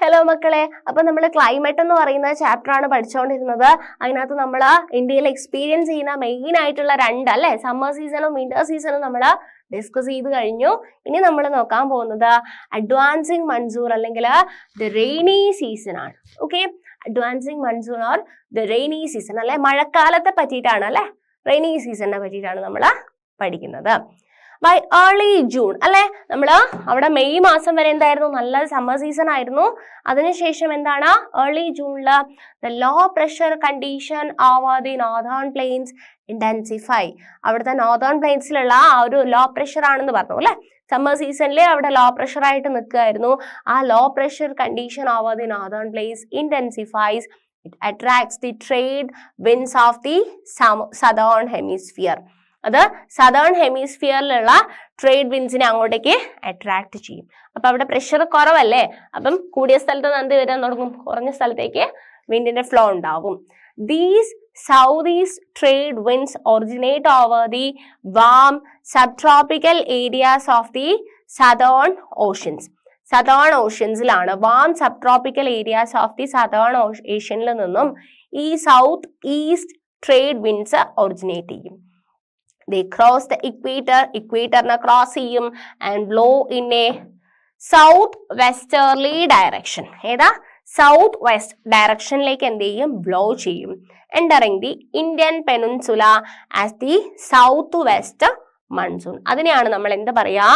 Hello മക്കളെ, അപ്പൊ നമ്മൾ ക്ലൈമറ്റ് എന്ന് പറയുന്ന ചാപ്റ്റർ ആണ് പഠിച്ചുകൊണ്ടിരുന്നത്. അതിനകത്ത് നമ്മൾ ഇന്ത്യയിൽ എക്സ്പീരിയൻസ് ചെയ്യുന്ന മെയിൻ ആയിട്ടുള്ള അല്ലെ സമ്മർ സീസണും വിന്റർ സീസണും നമ്മൾ ഡിസ്കസ് ചെയ്ത് കഴിഞ്ഞു. ഇനി നമ്മൾ നോക്കാൻ പോകുന്നത് അഡ്വാൻസിങ് മൺസൂൺ അല്ലെങ്കിൽ ദ റെയിനി സീസൺ ആണ്. Okay, advancing monsoon or the rainy season അല്ലെ മഴക്കാലത്തെ പറ്റിയിട്ടാണ് അല്ലെ, റെയിനി സീസണിനെ പറ്റിയിട്ടാണ് നമ്മൾ പഠിക്കുന്നത്. ബൈ ഏർലി ജൂൺ അല്ലെ, നമ്മൾ അവിടെ മെയ് മാസം വരെ എന്തായിരുന്നു, നല്ല സമ്മർ സീസൺ ആയിരുന്നു. അതിനുശേഷം എന്താണ്, ഏർലി ജൂണില് the low pressure condition over the northern plains intensify. അവിടുത്തെ നോർത്തേൺ പ്ലെയിൻസിലുള്ള ആ ഒരു ലോ പ്രഷർ ആണെന്ന് പറഞ്ഞു അല്ലെ. സമ്മർ സീസണിലെ അവിടെ ലോ പ്രഷർ ആയിട്ട് നിൽക്കുകയായിരുന്നു. ആ low pressure condition over the northern plains intensifies. It attracts the trade winds of the southern hemisphere. അത് സദേൺ ഹെമിസ്ഫിയറിലുള്ള ട്രേഡ് വിൻസിനെ അങ്ങോട്ടേക്ക് അട്രാക്ട് ചെയ്യും. അപ്പൊ അവിടെ പ്രഷർ കുറവല്ലേ, അപ്പം കൂടിയ സ്ഥലത്ത് നിന്ന് എന്ത് വരാൻ തുടങ്ങും, കുറഞ്ഞ സ്ഥലത്തേക്ക് വിൻഡിന്റെ ഫ്ലോ ഉണ്ടാവും. These southeast trade winds originate over the warm subtropical areas of the southern oceans. Southern ഓഷ്യൻസിലാണ്, warm subtropical areas of the southern ഏഷ്യനിൽ നിന്നും ഈ south east trade winds originate ചെയ്യും. They cross the equator, equatorനെ cross ചെയ്യും and blow in a south westerly direction. ഏതാ, south west ഡയറക്ഷനിലേക്ക് എന്ത് ചെയ്യും, ബ്ലോ ചെയ്യും. Entering the Indian Peninsula as the south west monsoon. അതിനെയാണ് നമ്മൾ എന്ത് പറയാ,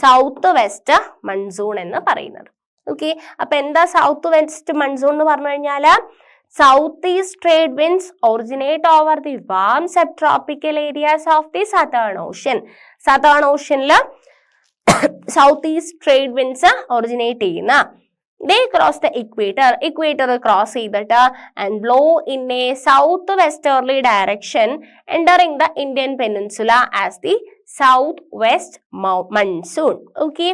സൗത്ത് വെസ്റ്റ് മൺസൂൺ എന്ന് പറയുന്നത്. ഓക്കെ, അപ്പൊ എന്താ സൗത്ത് വെസ്റ്റ് മൺസൂൺ എന്ന് പറഞ്ഞു കഴിഞ്ഞാല്, southeast trade winds originate over the warm subtropical areas of the southern ocean. southern oceanല് southeast trade winds originate ചെയ്യുന്ന, they cross the equator, equator cross ചെയ്തിട്ട് and blow in a southwesterly direction, entering the Indian Peninsula as the southwest monsoon. Okay,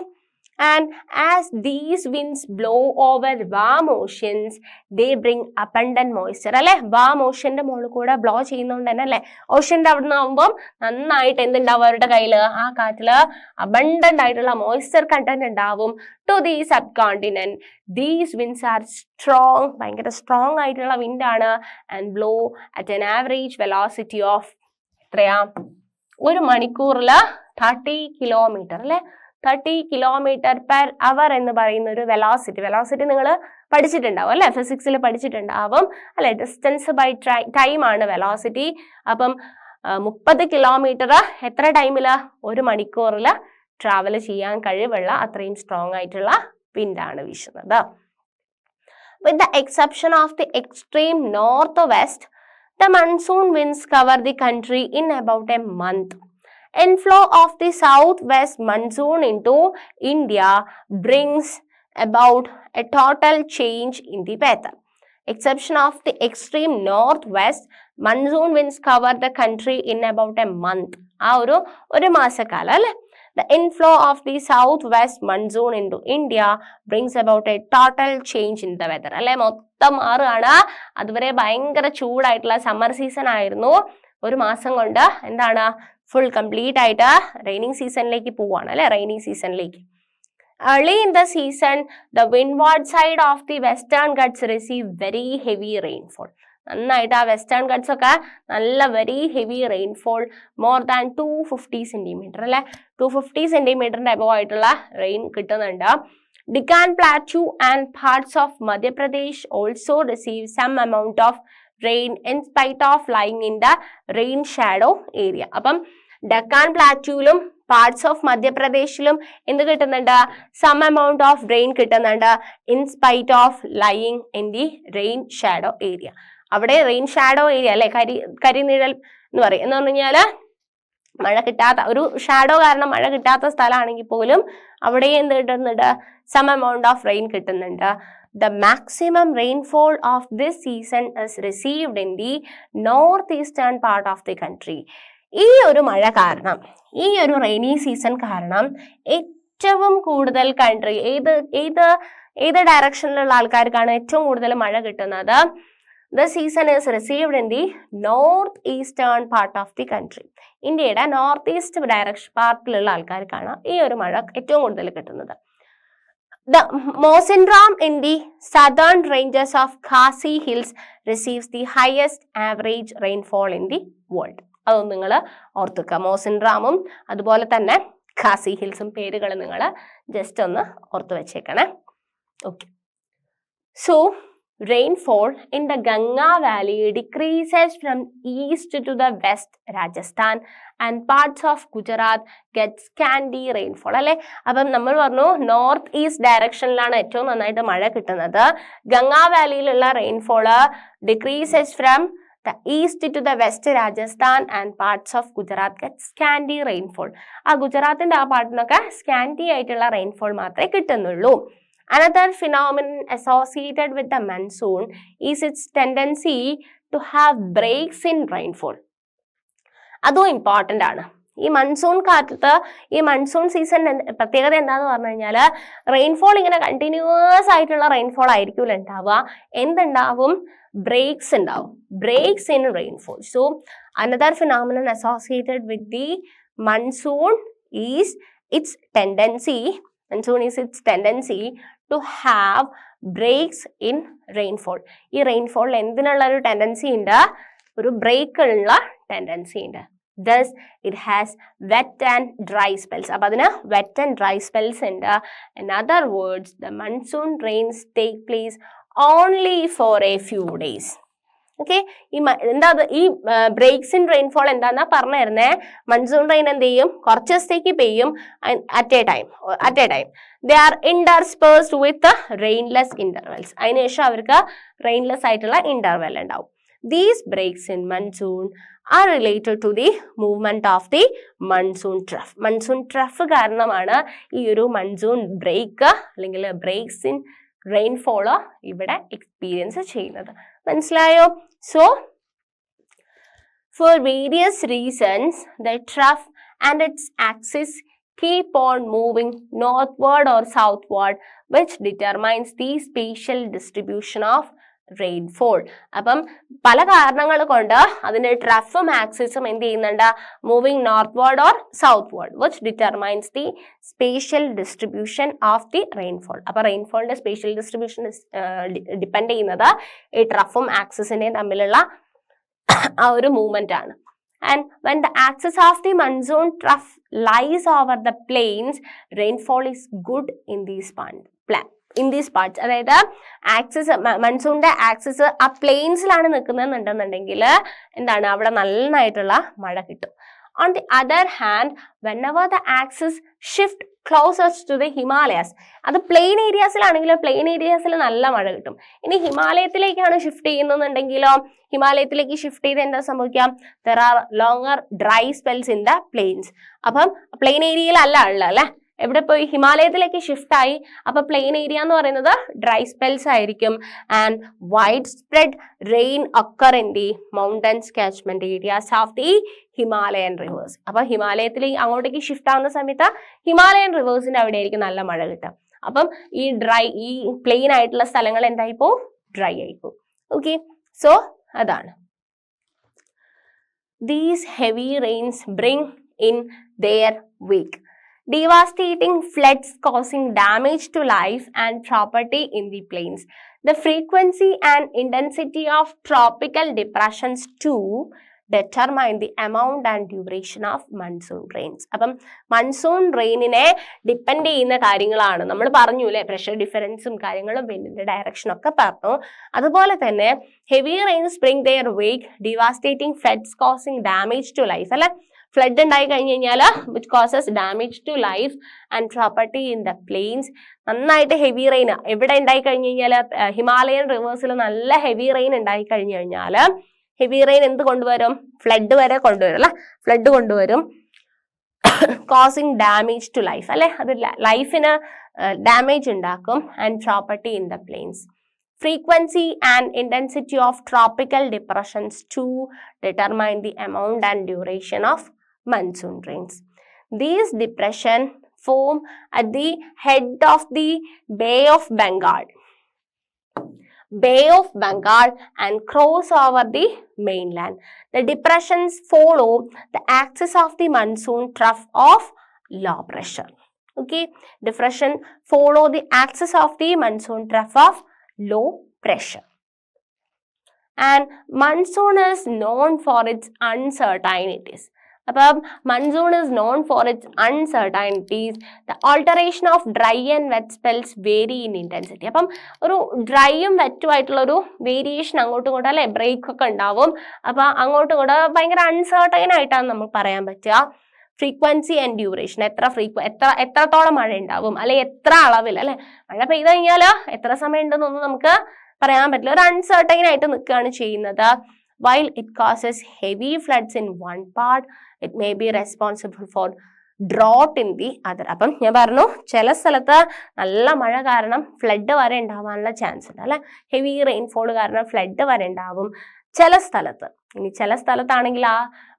and as these winds blow over warm oceans, they bring abundant moisture. അല്ലെ, warm ഓഷ്യന്റെ മുകളിൽ കൂടെ blow ചെയ്യുന്നതുകൊണ്ട് തന്നെ അല്ലെ, ഓഷ്യന്റെ അവിടെ നിന്ന് ആകുമ്പോൾ നന്നായിട്ട് എന്തുണ്ടാവും അവരുടെ കയ്യില്, ആ കാറ്റില് അബണ്ടന്റ് ആയിട്ടുള്ള മോയ്സ്ചർ കണ്ടന്റ് ഉണ്ടാവും. To the sub continent these winds are strong, ഭയങ്കര സ്ട്രോങ് ആയിട്ടുള്ള വിൻഡാണ്. And blow at an average velocity of എത്രയാ, ഒരു മണിക്കൂറില് 30 കിലോമീറ്റർ അല്ലെ, 30 km/h എന്ന് പറയുന്ന ഒരു വെലോസിറ്റി നിങ്ങൾ പഠിച്ചിട്ടുണ്ടാവും അല്ലെ, ഫിസിക്സിൽ പഠിച്ചിട്ടുണ്ടാവും അല്ലെ. ഡിസ്റ്റൻസ് ബൈ ടൈം ആണ് വെലോസിറ്റി. അപ്പം 30 കിലോമീറ്റർ എത്ര ടൈമില്, ഒരു മണിക്കൂറിൽ ട്രാവൽ ചെയ്യാൻ കഴിവുള്ള അത്രയും സ്ട്രോങ് ആയിട്ടുള്ള വിൻഡാണ് വീശുന്നത്. With the exception of the extreme northwest, the monsoon winds cover the country in about a month. Inflow of the southwest monsoon into India brings about a total change in the weather. Exception of the extreme northwest, monsoon winds cover the country in about a month. ആ ഒരു മാസക്കാലം അല്ലെ. The inflow of the southwest monsoon into India brings about a total change in the weather. അല്ലെ, മൊത്തം മാറുകയാണ്. അതുവരെ ഭയങ്കര ചൂടായിട്ടുള്ള summer season ആയിരുന്നു, ഒരു മാസം കൊണ്ട് എന്താണ് ഫുൾ കംപ്ലീറ്റ് ആയിട്ട് റെയിനിങ് സീസണിലേക്ക് പോവാണ് അല്ലെ, raining സീസണിലേക്ക്. Early in the season, the windward side of the western Ghats receive very heavy rainfall. നന്നായിട്ട് ആ വെസ്റ്റേൺ ഗട്ട്സ് ഒക്കെ നല്ല very heavy rainfall, more than 250 centimetre അല്ലെ, 250 സെന്റിമീറ്ററിന്റെ അബവ് ആയിട്ടുള്ള റെയിൻ കിട്ടുന്നുണ്ട്. Deccan Plateau and parts of Madhya Pradesh also receive some amount of rain in spite of lying in the rain shadow area. അപ്പം Deccan പ്ലാറ്റ്യൂലും parts of മധ്യപ്രദേശിലും എന്ത് കിട്ടുന്നുണ്ട്, some amount of rain കിട്ടുന്നുണ്ട്, in spite of lying in the rain shadow area. അവിടെ rain shadow area അല്ലെ, കരിനിഴൽ എന്ന് പറയും. എന്ന് പറഞ്ഞു കഴിഞ്ഞാല് മഴ കിട്ടാത്ത ഒരു ഷാഡോ കാരണം മഴ കിട്ടാത്ത സ്ഥലമാണെങ്കിൽ പോലും അവിടെ എന്ത് കിട്ടുന്നുണ്ട്, സം എമൗണ്ട് ഓഫ് റെയിൻ കിട്ടുന്നുണ്ട്. The maximum rainfall of this season is received in the northeastern part of the country. ഈ ഒരു മഴ കാരണം, ഈ ഒരു റെയിനി സീസൺ കാരണം ഏറ്റവും കൂടുതൽ കൺട്രി ഏത് ഡയറക്ഷനിലുള്ള ആൾക്കാർക്കാണ് ഏറ്റവും കൂടുതൽ മഴ കിട്ടുന്നത്? The season is received in the northeastern part of the country. ഇന്ത്യയുടെ നോർത്ത് ഈസ്റ്റ് ഡയറക്ഷൻ പാർട്ടിലുള്ള ആൾക്കാർക്കാണ് ഈ ഒരു മഴ ഏറ്റവും കൂടുതൽ കിട്ടുന്നത്. The Mawsynram in the southern ranges of Khasi Hills receives the highest average rainfall in the world. അതൊന്നും നിങ്ങൾ ഓർത്തുക്കുക. മോസിൻറാമും അതുപോലെ തന്നെ ഖാസി ഹിൽസും പേരുകൾ നിങ്ങൾ ജസ്റ്റ് ഒന്ന് ഓർത്തു വെച്ചേക്കണേ. Okay. So rainfall in the Ganga Valley decreases from east to the west Rajasthan and parts of Gujarat get scanty rainfall. അല്ലെ, അപ്പം നമ്മൾ പറഞ്ഞു നോർത്ത് ഈസ്റ്റ് ഡയറക്ഷനിലാണ് ഏറ്റവും നന്നായിട്ട് മഴ കിട്ടുന്നത്. ഗംഗാ വാലിയിലുള്ള rainfall decreases from the east to the west Rajasthan and parts of Gujarat get scanty rainfall. ആ ഗുജറാത്തിന്റെ ആ പാർട്ടിനൊക്കെ സ്കാൻറ്റി ആയിട്ടുള്ള റെയിൻഫോൾ മാത്രമേ കിട്ടുന്നുള്ളൂ. Another phenomenon associated with the monsoon is its tendency to have breaks in rainfall. അതും important ആണ്. ഈ monsoon കാലത്ത്, ഈ monsoon season പ്രത്യേകത എന്താന്ന് പറഞ്ഞു കഴിഞ്ഞാൽ റെയിൻഫോൾ ഇങ്ങനെ കണ്ടിന്യൂസ് ആയിട്ടുള്ള റെയിൻഫോൾ ആയിരിക്കില്ല ഉണ്ടാവുക. എന്തുണ്ടാവും? ബ്രേക്സ് ഉണ്ടാവും. Breaks in rainfall. So another phenomenon associated with the monsoon is its tendency to have breaks in rainfall. ഈ റെയിൻഫോളിൽ എന്തിനുള്ള ഒരു ടെൻഡൻസി ഉണ്ട്? ഒരു ബ്രേക്ക് ഉള്ള ടെൻഡൻസി ഉണ്ട്. Thus it has wet and dry spells. അപ്പോൾ അതിന് wet and dry spells ഉണ്ട്. In other words, the monsoon rains take place only for a few days. Okay. എന്താ ഈ ബ്രേക്സ് ഇൻ റെയിൻഫോൾ എന്താന്നാ പറഞ്ഞു തരുന്നേ? മൺസൂൺ റെയിൻ എന്ത് ചെയ്യും? കുറച്ച് ദിവസത്തേക്ക് പെയ്യും at a time. They are interspersed with rainless intervals. അതിനുശേഷം അവർക്ക് റെയിൻലെസ് ആയിട്ടുള്ള ഇന്റർവെൽ ഉണ്ടാവും. These breaks in monsoon are related to the movement of the monsoon trough. Monsoon trough കാരണമാണ് ഈ ഒരു മൺസൂൺ ബ്രേക്ക് അല്ലെങ്കിൽ ബ്രേക്സ് ഇൻ റെയിൻഫോൾ ഇവിടെ experience ചെയ്യുന്നത്. മനസ്സിലായോ? So, for various reasons, the trough and its axis keep on moving northward or southward, which determines the spatial distribution of rainfall. അപ്പം പല കാരണങ്ങൾ കൊണ്ട് അതിന്റെ ട്രഫും ആക്സിസും എന്ത് ചെയ്യുന്നുണ്ട്? Moving northward or southward, which determines the spatial distribution of the rainfall. അപ്പൊ റെയിൻഫോളിന്റെ സ്പേഷ്യൽ ഡിസ്ട്രിബ്യൂഷൻ ഡിപ്പെൻഡ് ചെയ്യുന്നത് ഈ ട്രഫും ആക്സിസിന്റെയും തമ്മിലുള്ള ആ ഒരു മൂവ്മെന്റ് ആണ്. And when the axis of the monsoon trough lies over the plains, rainfall is good in these parts. അതായത് axis, മൺസൂണിന്റെ axis ആ പ്ലെയിൻസിലാണ് നിൽക്കുന്നതെന്നുണ്ടെന്നുണ്ടെങ്കിൽ എന്താണ്? അവിടെ നന്നായിട്ടുള്ള മഴ കിട്ടും. On the other hand, whenever the axis shift closest to the Himalayas, അത് plain ഏരിയാസിലാണെങ്കിൽ plain ഏരിയാസിൽ നല്ല മഴ കിട്ടും. ഇനി ഹിമാലയത്തിലേക്കാണ് ഷിഫ്റ്റ് ചെയ്യുന്നുണ്ടെങ്കിലോ, ഹിമാലയത്തിലേക്ക് ഷിഫ്റ്റ് ചെയ്ത് എന്താ സംഭവിക്കാം? there are longer dry spells in the plains. അപ്പം പ്ലെയിൻ ഏരിയയിലല്ല ഉള്ളത് അല്ലെ, എവിടെ പോയി? ഹിമാലയത്തിലേക്ക് ഷിഫ്റ്റ് ആയി. അപ്പൊ പ്ലെയിൻ ഏരിയ എന്ന് പറയുന്നത് ഡ്രൈ സ്പെൽസ് ആയിരിക്കും. And wide spread rain occur in the mountains catchment areas of the Himalayan reverse. അപ്പൊ ഹിമാലയത്തിലേക്ക് അങ്ങോട്ടേക്ക് ഷിഫ്റ്റ് ആവുന്ന സമയത്ത് ഹിമാലയൻ റിവേഴ്സിന്റെ അവിടെ ആയിരിക്കും നല്ല മഴ കിട്ടുക. അപ്പം ഈ പ്ലെയിൻ ആയിട്ടുള്ള സ്ഥലങ്ങൾ എന്തായിപ്പോ? ഡ്രൈ ആയിപ്പോ. ഓക്കെ. സോ അതാണ്. These heavy rains bring in their wake devastating floods causing damage to life and property in the plains. The frequency and intensity of tropical depressions too determine the amount and duration of monsoon rains. അപ്പം monsoon റെയിനിനെ depend ചെയ്യുന്ന കാര്യങ്ങളാണ് നമ്മൾ പറഞ്ഞു അല്ലെ, pressure ഡിഫറൻസും കാര്യങ്ങളും വിൻഡിന്റെ ഡയറക്ഷനും ഒക്കെ പറഞ്ഞു. അതുപോലെ തന്നെ heavy rains bring their wake devastating floods causing damage to life. അല്ലെ, ഫ്ലഡ് ഉണ്ടായി കഴിഞ്ഞ് കഴിഞ്ഞാൽ which causes damage to life and property in the plains. നന്നായിട്ട് ഹെവി റെയിൻ എവിടെ ഉണ്ടായി കഴിഞ്ഞ് കഴിഞ്ഞാൽ ഹിമാലയൻ റിവേഴ്സിൽ നല്ല ഹെവി റെയിൻ ഉണ്ടായി കഴിഞ്ഞു കഴിഞ്ഞാൽ ഹെവി റെയിൻ എന്ത് കൊണ്ടുവരും? ഫ്ലഡ് വരെ കൊണ്ടുവരും അല്ലെ, ഫ്ലഡ് കൊണ്ടുവരും. കോസിങ് ഡാമേജ് ടു ലൈഫ് അല്ലെ, അത് ലൈഫിന് ഡാമേജ് ഉണ്ടാക്കും. And property in the plains. Frequency and intensity of tropical depressions too determine the amount and duration of monsoon rains. These depressions form at the head of the Bay of Bengal and cross over the mainland. The depressions follow the axis of the monsoon trough of low pressure. Okay, depression follow the axis of the monsoon trough of low pressure. And monsoon is known for its uncertainties. അപ്പം monsoon is known for its uncertainties. The alteration of dry and wet spells vary in intensity. അപ്പം ഒരു ഡ്രൈയും വെറ്റും ആയിട്ടുള്ള ഒരു variation അങ്ങോട്ടും ഇങ്ങോട്ടും അല്ലെ, break ഒക്കെ ഉണ്ടാവും. അപ്പൊ അങ്ങോട്ടും ഇങ്ങോട്ടും ഭയങ്കര അൺസർട്ടൈൻ ആയിട്ടാണ് നമുക്ക് പറയാൻ പറ്റുക. ഫ്രീക്വൻസി ആൻഡ് ഡ്യൂറേഷൻ, എത്രത്തോളം മഴ ഉണ്ടാവും, അല്ലെ എത്ര അളവിൽ, അല്ലെ മഴ പെയ്ത് കഴിഞ്ഞാൽ എത്ര സമയം ഉണ്ടെന്നൊന്നും നമുക്ക് പറയാൻ പറ്റില്ല, ഒരു അൺസർട്ടൈൻ ആയിട്ട് നിൽക്കുകയാണ് ചെയ്യുന്നത്. While it causes heavy floods in one part, it may be responsible for drought in the other. അപ്പം ഞാൻ പറഞ്ഞു ചില സ്ഥലത്ത് നല്ല മഴ കാരണം ഫ്ലഡ് വരെ ഉണ്ടാവാനുള്ള ചാൻസ് ഉണ്ട്, അല്ലെ ഹെവി റെയിൻഫോൾ കാരണം ഫ്ലഡ് വരെ ഉണ്ടാവും ചില സ്ഥലത്ത്. ഇനി ചില സ്ഥലത്താണെങ്കിൽ ആ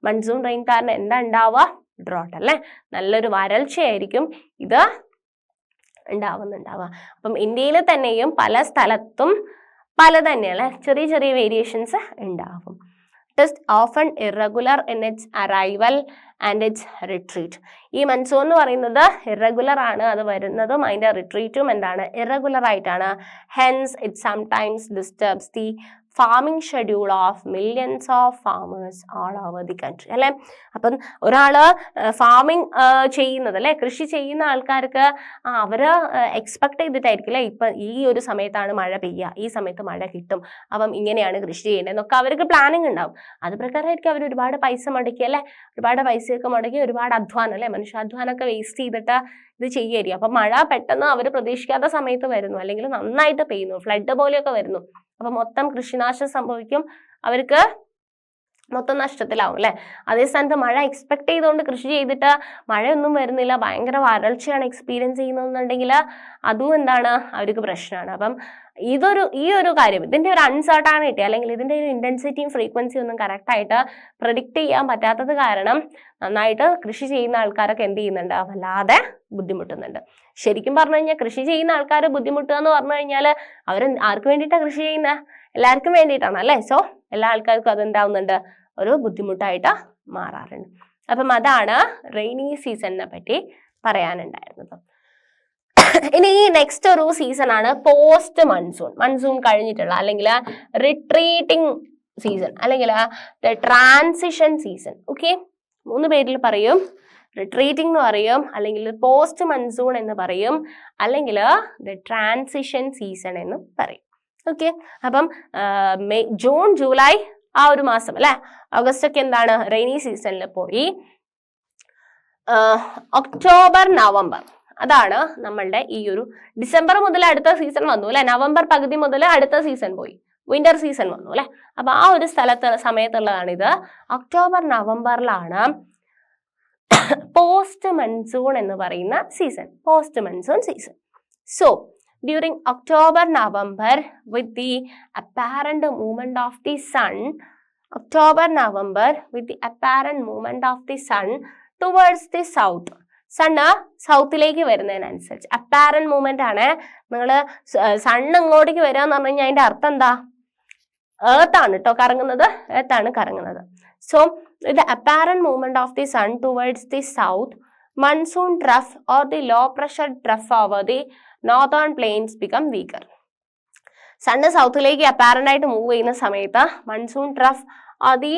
മൺസൂൺ റെയിൻ കാരണം എന്താ ഉണ്ടാവുക, ഡ്രോട്ട്, അല്ലെ നല്ലൊരു വരൾച്ചയായിരിക്കും ഇത് ഉണ്ടാവുന്നുണ്ടാവുക. അപ്പം ഇന്ത്യയിൽ തന്നെയും പല സ്ഥലത്തും പല തന്നെയുള്ള ചെറിയ ചെറിയ വേരിയേഷൻസ് ഉണ്ടാവും. It is often irregular in its arrival and it's retreat. ഈ മൺസൂൺ എന്ന് പറയുന്നത് ഇറഗുലർ ആണ്, അത് വരുന്നതും അതിൻ്റെ റിട്രീറ്റും എന്താണ്, ഇറഗുലർ ആയിട്ടാണ്. Hence it sometimes disturbs the farming schedule of millions of farmers all over the country, അല്ലെ. അപ്പം ഒരാള് ഫാമിംഗ് ചെയ്യുന്നത്, അല്ലെ കൃഷി ചെയ്യുന്ന ആൾക്കാർക്ക് അവര് എക്സ്പെക്ട് ചെയ്തിട്ടായിരിക്കും, അല്ലെ ഇപ്പൊ ഈ ഒരു സമയത്താണ് മഴ പെയ്യുക, ഈ സമയത്ത് മഴ കിട്ടും, അപ്പം ഇങ്ങനെയാണ് കൃഷി ചെയ്യേണ്ടത് എന്നൊക്കെ അവർക്ക് പ്ലാനിങ് ഉണ്ടാവും. അത് പ്രകാരമായിരിക്കും അവർ ഒരുപാട് പൈസ മുടക്കി, അല്ലെ ഒരുപാട് പൈസയൊക്കെ മുടക്കി, ഒരുപാട് അധ്വാനം, അല്ലെ മനുഷ്യാധ്വാനമൊക്കെ വേസ്റ്റ് ചെയ്തിട്ട് ഇത് ചെയ്യായിരിക്കും. അപ്പൊ മഴ പെട്ടെന്ന് അവർ പ്രതീക്ഷിക്കാത്ത സമയത്ത് വരുന്നു, അല്ലെങ്കിൽ നന്നായിട്ട് പെയ്യുന്നു, ഫ്ലഡ് പോലെയൊക്കെ വരുന്നു. അപ്പൊ മൊത്തം കൃഷിനാശം സംഭവിക്കും, അവർക്ക് മൊത്തം നഷ്ടത്തിലാവും, അല്ലെ. അതേ സ്ഥാനത്ത് മഴ എക്സ്പെക്ട് ചെയ്തുകൊണ്ട് കൃഷി ചെയ്തിട്ട് മഴയൊന്നും വരുന്നില്ല, ഭയങ്കര വരൾച്ചയാണ് എക്സ്പീരിയൻസ് ചെയ്യുന്നതെന്നുണ്ടെങ്കിൽ അതും എന്താണ്, അവർക്ക് പ്രശ്നമാണ്. അപ്പം ഈ ഒരു കാര്യം, ഇതിന്റെ ഒരു അൺസർട്ടനിറ്റി അല്ലെങ്കിൽ ഇതിന്റെ ഒരു ഇന്റൻസിറ്റിയും ഫ്രീക്വൻസിയും ഒന്നും കറക്റ്റ് ആയിട്ട് പ്രഡിക്റ്റ് ചെയ്യാൻ പറ്റാത്തത് കാരണം നന്നായിട്ട് കൃഷി ചെയ്യുന്ന ആൾക്കാരൊക്കെ എന്ത് ചെയ്യുന്നുണ്ട്, വല്ലാതെ ബുദ്ധിമുട്ടുന്നുണ്ട്. ശരിക്കും പറഞ്ഞു കഴിഞ്ഞാൽ കൃഷി ചെയ്യുന്ന ആൾക്കാർ ബുദ്ധിമുട്ടുക എന്ന് പറഞ്ഞു കഴിഞ്ഞാൽ അവർ ആർക്ക് വേണ്ടിയിട്ടാണ് കൃഷി ചെയ്യുന്നത്, എല്ലാവർക്കും വേണ്ടിയിട്ടാണ്, അല്ലെ. സോ എല്ലാ ആൾക്കാർക്കും അതെന്താവുന്നുണ്ട്, ഒരു ബുദ്ധിമുട്ടായിട്ട് മാറാറുണ്ട്. അപ്പം അതാണ് റെയിനി സീസണിനെ പറ്റി പറയാനുണ്ടായിരുന്നത്. ഇനി ഈ നെക്സ്റ്റ് ഒരു സീസൺ ആണ് പോസ്റ്റ് മൺസൂൺ. മൺസൂൺ കഴിഞ്ഞിട്ടുള്ള അല്ലെങ്കിൽ റിട്രീറ്റിംഗ് സീസൺ അല്ലെങ്കിൽ ട്രാൻസിഷൻ സീസൺ. ഓക്കെ, 3 പേരിൽ പറയും. റിട്രീറ്റിംഗ് എന്ന് പറയും, അല്ലെങ്കിൽ പോസ്റ്റ് മൺസൂൺ എന്ന് പറയും, അല്ലെങ്കിൽ ട്രാൻസിഷൻ സീസൺ എന്ന് പറയും. ഓക്കെ, അപ്പം ജൂൺ ജൂലൈ ആ ഒരു മാസം, അല്ലെ ഓഗസ്റ്റ് ഒക്കെ എന്താണ് റെയിനി സീസണിൽ പോയി. ഒക്ടോബർ നവംബർ അതാണ് നമ്മളുടെ ഈ ഒരു ഡിസംബർ മുതൽ അടുത്ത സീസൺ വന്നു, അല്ലെ. നവംബർ പകുതി മുതൽ അടുത്ത സീസൺ പോയി, വിന്റർ സീസൺ വന്നു, അല്ലെ. അപ്പൊ ആ ഒരു സമയത്തുള്ളതാണ് ഇത്. ഒക്ടോബർ നവംബറിലാണ് പോസ്റ്റ് മൺസൂൺ എന്ന് പറയുന്ന season, post monsoon season. So during October November with the apparent movement of the sun, October November with the apparent movement of the sun towards the south, sun സൗത്തിലേക്ക് വരുന്നതിനനുസരിച്ച് apparent movement ആണ്. നിങ്ങൾ sun ഇങ്ങോട്ടേക്ക് വരിക എന്ന് പറഞ്ഞു കഴിഞ്ഞാൽ അതിന്റെ അർത്ഥം എന്താ, എർത്ത് ആണ് കേട്ടോ കറങ്ങുന്നത്, എർത്ത് ആണ് കറങ്ങുന്നത്. So the apparent movement of the sun towards the south, monsoon trough or the low pressure trough over the northern plains become weaker. Sun സൗത്തിലേക്ക് അപ്പാരന്റ് ആയിട്ട് മൂവ് ചെയ്യുന്ന സമയത്ത് monsoon trough or the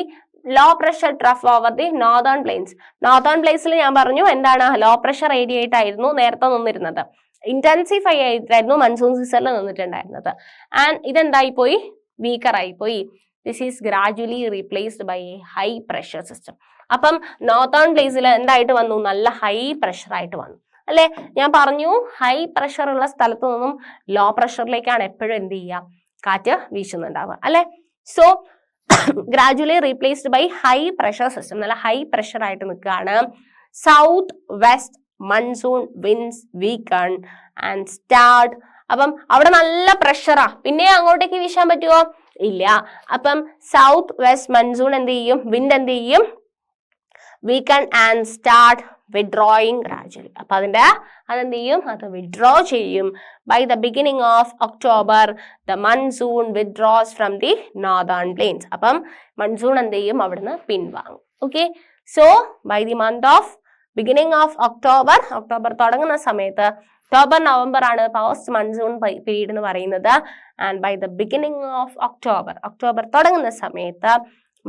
low pressure trough over the northern plains. Northern പ്ലേസിൽ ഞാൻ പറഞ്ഞു എന്താണ്, low pressure area ആയിട്ടായിരുന്നു നേരത്തെ നിന്നിരുന്നത്, ഇന്റൻസിഫൈ ആയിട്ടായിരുന്നു മൺസൂൺ സീസണിൽ നിന്നിട്ടുണ്ടായിരുന്നത്. ആൻഡ് ഇതെന്തായി പോയി, വീക്കർ ആയി പോയി. This is gradually replaced by a high pressure system. അപ്പം നോർത്തേൺ പ്ലേസിൽ എന്തായിട്ട് വന്നു, നല്ല ഹൈ പ്രഷർ ആയിട്ട് വന്നു, അല്ലെ. ഞാൻ പറഞ്ഞു ഹൈ പ്രഷർ ഉള്ള സ്ഥലത്തു നിന്നും ലോ പ്രഷറിലേക്കാണ് എപ്പോഴും എന്ത് ചെയ്യുക, കാറ്റ് വീശുന്നുണ്ടാവുക, അല്ലെ. So gradually replaced by high pressure system, നല്ല ഹൈ പ്രഷർ ആയിട്ട് നിൽക്കുകയാണ്. South west monsoon winds weaken and start. അപ്പം അവിടെ നല്ല പ്രഷറാ, പിന്നെ അങ്ങോട്ടേക്ക് വീശാൻ പറ്റുമോ, ഇല്ല. അപ്പം സൗത്ത് വെസ്റ്റ് മൺസൂൺ എന്ത് ചെയ്യും, വിൻഡ് എന്ത് ചെയ്യും, weaken and start withdrawing gradually. അപ്പൊ അതെന്ത് ചെയ്യും, അത് വിഡ്രോ ചെയ്യും. By the beginning of October the monsoon withdraws from the northern plains. അപ്പം മൺസൂൺ എന്ത് ചെയ്യും, അവിടുന്ന് പിൻവാങ്ങും. Okay, so by the month of beginning of October, October തുടങ്ങുന്ന സമയത്ത്, ഒക്ടോബർ നവംബർ ആണ് പോസ്റ്റ് മൺസൂൺ പീരീഡ് എന്ന് പറയുന്നത്. And by the beginning of October, October തുടങ്ങുന്ന സമയത്ത്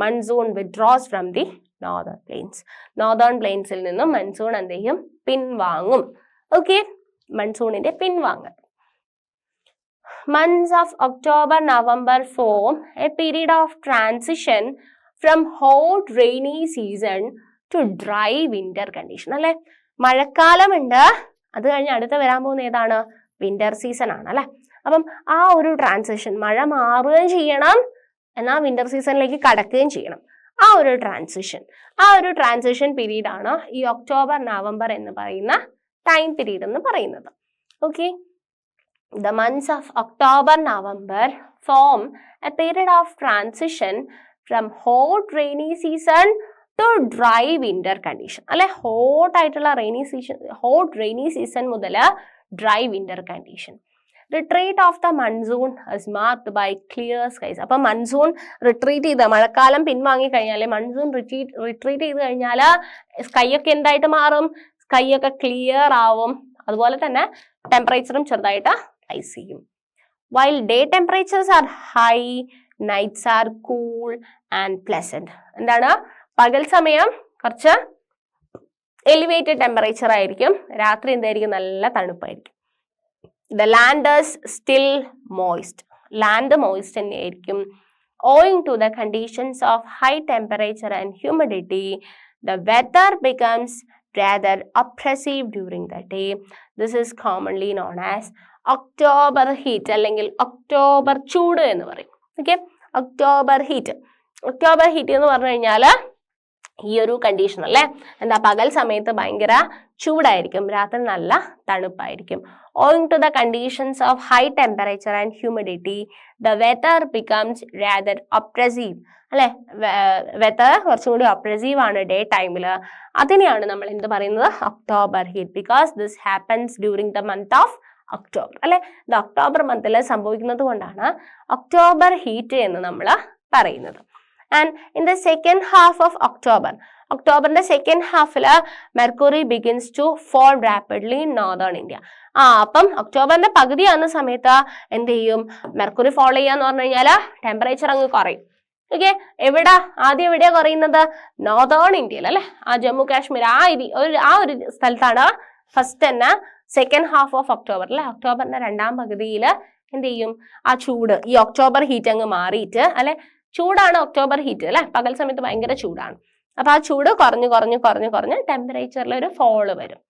monsoon withdraws from the northern plains. നോർത്തേൺ പ്ലെയിൻസിൽ നിന്നും മൺസൂൺ എന്ത് ചെയ്യും? പിൻവാങ്ങും. Okay, മൺസൂണിന്റെ പിൻവാങ്ങൽ. Months of October, November form a period of transition from hot rainy season to dry winter condition. അല്ലെ, മഴക്കാലമുണ്ട്, അത് കഴിഞ്ഞ് അടുത്ത വരാൻ പോകുന്ന ഏതാണ്? വിന്റർ സീസൺ ആണ് അല്ലെ. അപ്പം ആ ഒരു ട്രാൻസിഷൻ, മഴ മാറുകയും ചെയ്യണം എന്നാൽ വിന്റർ സീസണിലേക്ക് കടക്കുകയും ചെയ്യണം. ആ ഒരു ട്രാൻസിഷൻ പീരീഡ് ആണ് ഈ ഒക്ടോബർ നവംബർ എന്ന് പറയുന്ന ടൈം പീരീഡ് എന്ന് പറയുന്നത്. Okay, the months of October, November form a period of transition from hot rainy season to dry winter condition. അല്ലെ, ഹോട്ട് ആയിട്ടുള്ള rainy season മുതൽ dry winter condition. Retreat of the monsoon is marked by clear skies. അപ്പൊ monsoon retreat ചെയ്ത്, മഴക്കാലം പിൻവാങ്ങി കഴിഞ്ഞാൽ, monsoon retreat ചെയ്ത് കഴിഞ്ഞാൽ sky ഒക്കെ എന്തായിട്ട് മാറും? സ്കൈ ഒക്കെ ക്ലിയർ ആവും. അതുപോലെ തന്നെ ടെമ്പറേച്ചറും ചെറുതായിട്ട് റൈസ് ചെയ്യും. While day temperatures are high, nights are cool and pleasant. എന്താണ്? പകൽ സമയം കുറച്ച് എലിവേറ്റഡ് ടെമ്പറേച്ചർ ആയിരിക്കും, രാത്രി എന്തായിരിക്കും? നല്ല തണുപ്പായിരിക്കും. The land is still moist. Land moist തന്നെയായിരിക്കും. Owing to the conditions of high temperature and humidity, the weather becomes rather oppressive during the day. This is commonly known as October heat അല്ലെങ്കിൽ October ചൂട് എന്ന് പറയും. Okay, October heat എന്ന് പറഞ്ഞു കഴിഞ്ഞാൽ ഈ ഒരു കണ്ടീഷൻ അല്ലേ. എന്താ, പകൽ സമയത്ത് ഭയങ്കര ചൂടായിരിക്കും, രാത്രി നല്ല തണുപ്പായിരിക്കും. Owing to the conditions of high temperature and humidity, the weather becomes rather oppressive. അല്ലെ, വെതർ കുറച്ചും കൂടി ഒപ്രസീവ് ആണ് ഡേ ടൈമിൽ. അതിനെയാണ് നമ്മൾ എന്ത് പറയുന്നത്? October heat. Because this happens during the month of October. അല്ലെ, ഇത് ഒക്ടോബർ മന്തിൽ സംഭവിക്കുന്നത് കൊണ്ടാണ് ഒക്ടോബർ ഹീറ്റ് എന്ന് നമ്മൾ പറയുന്നത്. And in the second half of ഒക്ടോബറിന്റെ സെക്കൻഡ് ഹാഫിൽ mercury begins to fall rapidly in northern India. അപ്പം ഒക്ടോബറിന്റെ പകുതി ആകുന്ന സമയത്ത് എന്ത് ചെയ്യും? മെർക്കുറി ഫോൾ ചെയ്യാന്ന് പറഞ്ഞു കഴിഞ്ഞാൽ ടെമ്പറേച്ചർ അങ്ങ് കുറയും. ഓക്കെ, ആദ്യം എവിടെയാ കുറയുന്നത്? നോർത്തേൺ ഇന്ത്യയിൽ അല്ലെ, ആ ജമ്മു കാശ്മീർ ആ ഒരു സ്ഥലത്താണ് ഫസ്റ്റ് തന്നെ സെക്കൻഡ് ഹാഫ് ഓഫ് ഒക്ടോബർ അല്ലെ, ഒക്ടോബറിന്റെ രണ്ടാം പകുതിയിൽ എന്ത് ചെയ്യും? ആ ചൂട്, ഈ ഒക്ടോബർ ഹീറ്റ് അങ്ങ് മാറിയിട്ട് അല്ലെ, ചൂടാണ് ഒക്ടോബർ ഹീറ്റ് അല്ലെ, പകൽ സമയത്ത് ഭയങ്കര ചൂടാണ്. അപ്പൊ ആ ചൂട് കുറഞ്ഞ് ടെമ്പറേച്ചറിൽ ഒരു ഫോള് വരും.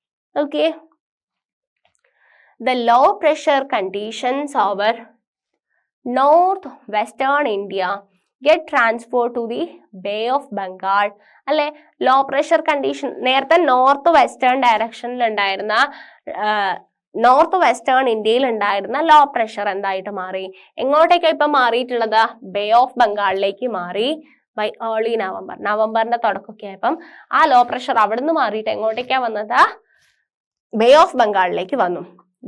Okay, the low pressure conditions over north western India get transferred to the Bay of Bengal. അല്ലെ, ലോ പ്രഷർ കണ്ടീഷൻ നേരത്തെ നോർത്ത് വെസ്റ്റേൺ ഡയറക്ഷനിൽ ഉണ്ടായിരുന്ന, നോർത്ത് വെസ്റ്റേൺ ഇന്ത്യയിൽ ഉണ്ടായിരുന്ന ലോ പ്രഷർ എന്തായിട്ട് മാറി? എങ്ങോട്ടേക്കാണ് ഇപ്പൊ മാറിയിട്ടുള്ളത്? ബേ ഓഫ് ബംഗാളിലേക്ക് മാറി. ബൈ ഏർലി നവംബറിന്റെ തുടക്കമൊക്കെ ആയപ്പം ആ ലോ പ്രഷർ അവിടുന്ന് മാറിയിട്ട് എങ്ങോട്ടേക്കാ വന്നത്? ബേ ഓഫ് ബംഗാളിലേക്ക് വന്നു.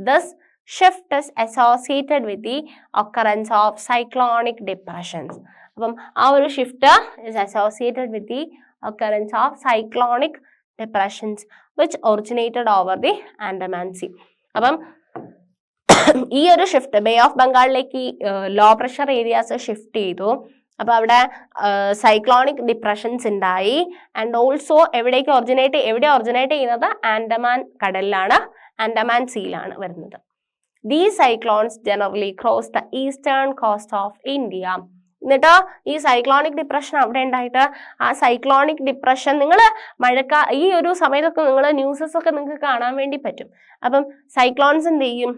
This shift is associated with the occurrence of cyclonic depressions. അപ്പം ആ ഒരു shift is associated with the occurrence of cyclonic depressions which originated over the Andaman Sea. അപ്പം ഈ ഒരു ഷിഫ്റ്റ് ബേ ഓഫ് ബംഗാളിലേക്ക് ലോ പ്രഷർ ഏരിയാസ് ഷിഫ്റ്റ് ചെയ്തു. അപ്പൊ അവിടെ സൈക്ലോണിക് ഡിപ്രഷൻസ് ഉണ്ടായി. ആൻഡ് ഓൾസോ എവിടെ ഒറിജിനേറ്റ് ചെയ്യുന്നത്? ആൻഡമാൻ കടലിലാണ്, ആൻഡമാൻ സീയിലാണ് വരുന്നത്. These cyclones generally cross the eastern coast of India. എന്നിട്ട് ഈ സൈക്ലോണിക് ഡിപ്രഷൻ അവിടെ ഉണ്ടായിട്ട് ആ സൈക്ലോണിക് ഡിപ്രഷൻ നിങ്ങൾ ഈ ഒരു സമയത്തൊക്കെ നിങ്ങൾ ന്യൂസസ് ഒക്കെ നിങ്ങൾക്ക് കാണാൻ വേണ്ടി പറ്റും. അപ്പം സൈക്ലോൺസ് എന്ത് ചെയ്യും?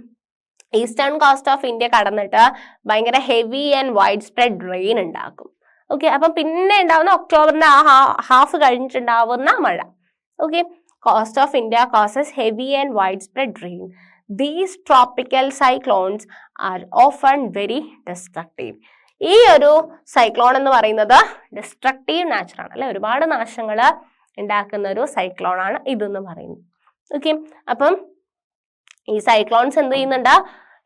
ഈസ്റ്റേൺ കോസ്റ്റ് ഓഫ് ഇന്ത്യ കടന്നിട്ട് ഭയങ്കര heavy and wide spread rain ഉണ്ടാക്കും. ഓക്കെ, അപ്പം പിന്നെ ഉണ്ടാവുന്ന ഒക്ടോബറിന്റെ ആ ഹാഫ് കഴിഞ്ഞിട്ടുണ്ടാവുന്ന മഴ. Okay, coast of India causes heavy and widespread rain. These tropical cyclones are often very destructive. ഈ ഒരു സൈക്ലോൺ എന്ന് പറയുന്നത് ഡിസ്ട്രക്റ്റീവ് നാച്ചർ ആണ് അല്ലെ, ഒരുപാട് നാശങ്ങൾ ഉണ്ടാക്കുന്ന ഒരു സൈക്ലോൺ ആണ് ഇതെന്ന് പറയുന്നത്. ഓക്കെ, അപ്പം ഈ സൈക്ലോൺസ് എന്ത് ചെയ്യുന്നുണ്ട്?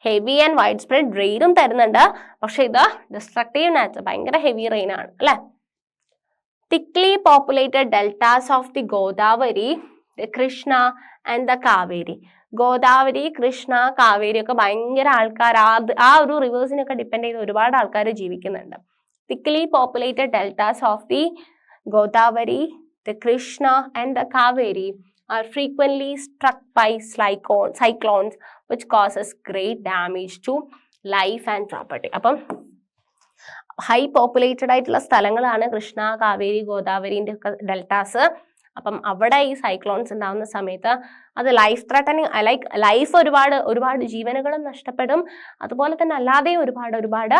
ഹെവി ആൻഡ് വൈഡ് സ്പ്രെഡ് റെയിനും തരുന്നുണ്ട്. പക്ഷെ ഇത് ഡിസ്ട്രക്റ്റീവ് നാച്ചർ, ഭയങ്കര ഹെവി റെയിൻ ആണ് അല്ലെ. Thickly populated deltas of the Godavari Krishna and the Kaveri. Godavari, Krishna, Kaveri ഒക്കെ ഭയങ്കര ആൾക്കാർ ആ ഒരു റിവേഴ്സിനൊക്കെ ഡിപ്പെൻഡ് ചെയ്ത് ഒരുപാട് ആൾക്കാർ ജീവിക്കുന്നുണ്ട്. Thickly populated deltas of the Godavari, the Krishna and the Kaveri are frequently struck by cyclones which causes great damage to life and property. അപ്പം ഹൈ പോപ്പുലേറ്റഡ് ആയിട്ടുള്ള സ്ഥലങ്ങളാണ് കൃഷ്ണ, കാവേരി, ഗോദാവരിന്റെ ഒക്കെ ഡെൽറ്റാസ്. അപ്പം അവിടെ ഈ സൈക്ലോൺസ് ഉണ്ടാകുന്ന സമയത്ത് അത് ലൈഫ് ത്രെട്ടനിങ്, ലൈഫ് ഒരുപാട് ജീവനുകളും നഷ്ടപ്പെടും. അതുപോലെ തന്നെ അല്ലാതെ ഒരുപാട്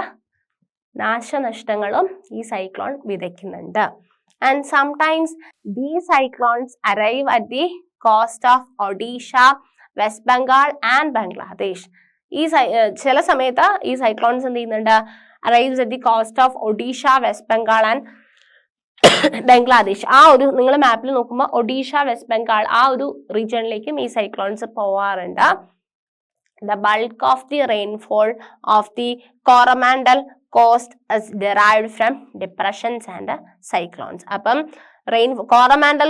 നാശനഷ്ടങ്ങളും ഈ cyclone വിതയ്ക്കുന്നുണ്ട്. And sometimes these cyclones arrive at the coast of Odisha, West Bengal and Bangladesh. ചില സമയത്ത് ഈ സൈക്ലോൺസ് എന്ത് ചെയ്യുന്നുണ്ട്, arrives at the coast of Odisha, West Bengal and Bangladesh. ആ ഒരു നിങ്ങൾ മാപ്പിൽ നോക്കുമ്പോൾ ഒഡീഷ, വെസ്റ്റ് ബംഗാൾ ആ ഒരു റീജിയണിലേക്കും ഈ സൈക്ലോൺസ് പോവാറുണ്ട്. The bulk of the rainfall of the Coromandel coast is derived from depressions and cyclones. അപ്പം കോറമാൻഡൽ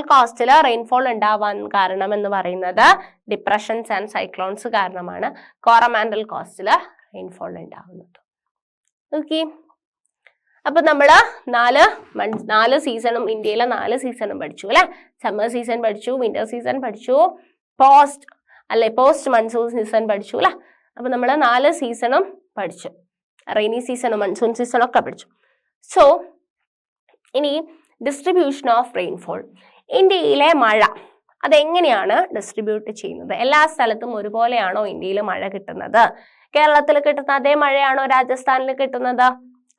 കോസ്റ്റില് റെയിൻഫോൾ ഉണ്ടാവാൻ കാരണം എന്ന് പറയുന്നത് ഡിപ്രഷൻസ് ആൻഡ് സൈക്ലോൺസ് കാരണമാണ് കോറമാൻഡൽ കോസ്റ്റില് റെയിൻഫോൾ ഉണ്ടാവുന്നത്. ഓക്കെ, അപ്പൊ നമ്മള് നാല് സീസണും ഇന്ത്യയിലെ 4 സീസണും പഠിച്ചു അല്ലെ. സമ്മർ സീസൺ പഠിച്ചു, വിന്റർ സീസൺ പഠിച്ചു, പോസ്റ്റ് മൺസൂൺ സീസൺ പഠിച്ചു അല്ലെ. അപ്പൊ നമ്മൾ 4 സീസണും പഠിച്ചു, റെയിനി സീസണും മൺസൂൺ സീസണും ഒക്കെ പഠിച്ചു. സോ ഇനി ഡിസ്ട്രിബ്യൂഷൻ ഓഫ് റെയിൻഫോൾ. ഇന്ത്യയിലെ മഴ അതെങ്ങനെയാണ് ഡിസ്ട്രിബ്യൂട്ട് ചെയ്യുന്നത്? എല്ലാ സ്ഥലത്തും ഒരുപോലെയാണോ ഇന്ത്യയിൽ മഴ കിട്ടുന്നത്? കേരളത്തിൽ കിട്ടുന്ന അതേ മഴയാണോ രാജസ്ഥാനിൽ കിട്ടുന്നത്?